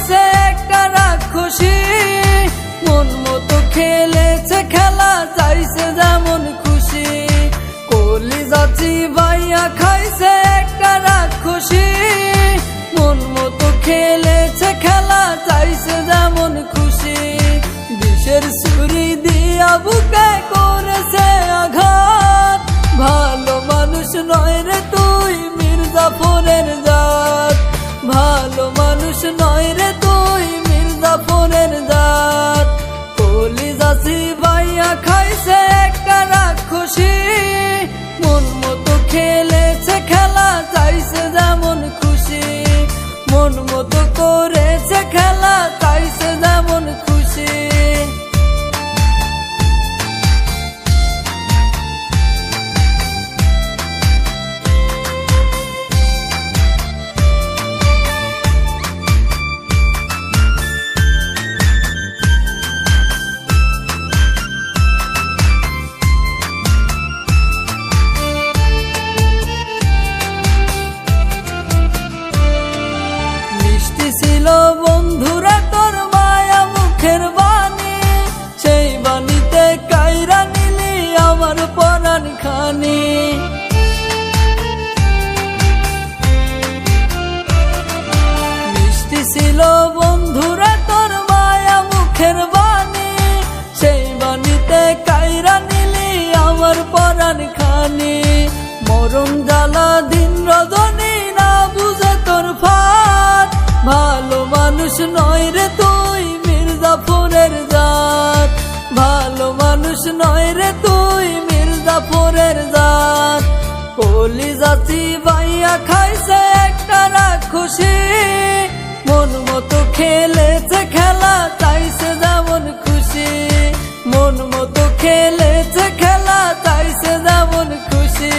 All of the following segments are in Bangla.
খাইছে একটা রাক্ষসী, মন মতো খেলেছে খেলা চাইছে যেমন খুশি। কলিজাচি ভাইয়া খাইছে একটা রাক্ষসী, মন মতো খেলেছে খেলা চাইছে যেমন খুশি। বিষের ছুরি দিয়া বুকে করেছে আঘাত, ভালো মানুষ নয় রে তুই মির্জাফরের জাত, ভালো মানুষ নয় রে তুই মির্জাফরের জাত। কলিজাচি ভাইয়া খাইছে একটা রাক্ষসী, মন মতো খেলেছে খেলা চাইছে যেমন খুশি, মন মতো করেছে খেলা চাইছে যেমন খুশি। ছিল বন্ধুরা তোর মায়া মুখের বাণী, সেই বাণীতে কাইরা নিলি আমার পরাণ খানি। মিষ্টি ছিল বন্ধুরা তোর মায়া মুখের বাণী, সেই বাণীতে কাইরা নিলি আমার পরাণ খানি। মরণ জ্বালা দিন রজনী না বুঝে তোর ফাঁদ, ভালো মানুষ নয় রে তুই মির্জাফরের জাত, ভালো মানুষ নয় রে তুই মির্জাফরের জাত। কলিজাচি ভাইয়া খাইছে একটা রাক্ষসী, মন মতো খেলেছে খেলা চাইছে যেমন খুশি, মন মতো খেলেছে খেলা চাইছে যেমন খুশি।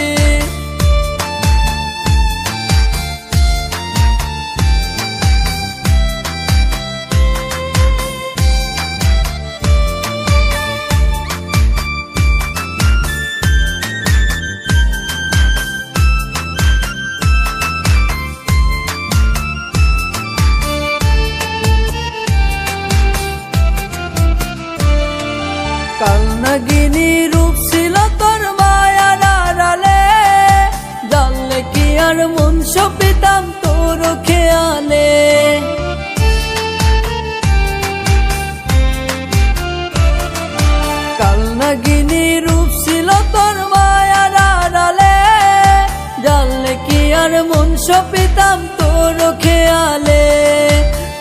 কালনাগিনী রূপ ছিল তোর মায়ার আড়ালে, জানলে কি আর মন সপিতাম তোর খেয়ালে। কালনাগিনী রূপ ছিল তোর মায়ার আড়ালে, জানলে কি আর মন সপিতাম তোর খেয়ালে।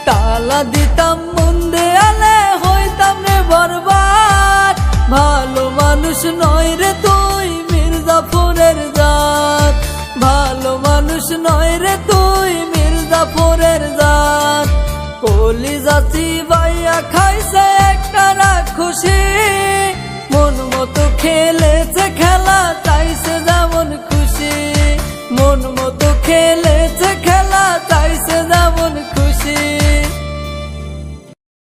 তালা দিতাম মন দেয়ালে হইতাম রে বরবাদ, ভালো মানুষ নয় রে তুই মির্জাফরের জাত, ভালো মানুষ নয় রে তুই মির্জাফরের জাত। কলিজাচি ভাইয়া খাইছে একটা রাক্ষসী, মন মতো খেলেছে খেলা চাইছে যেমন খুশি, মন মতো খেলে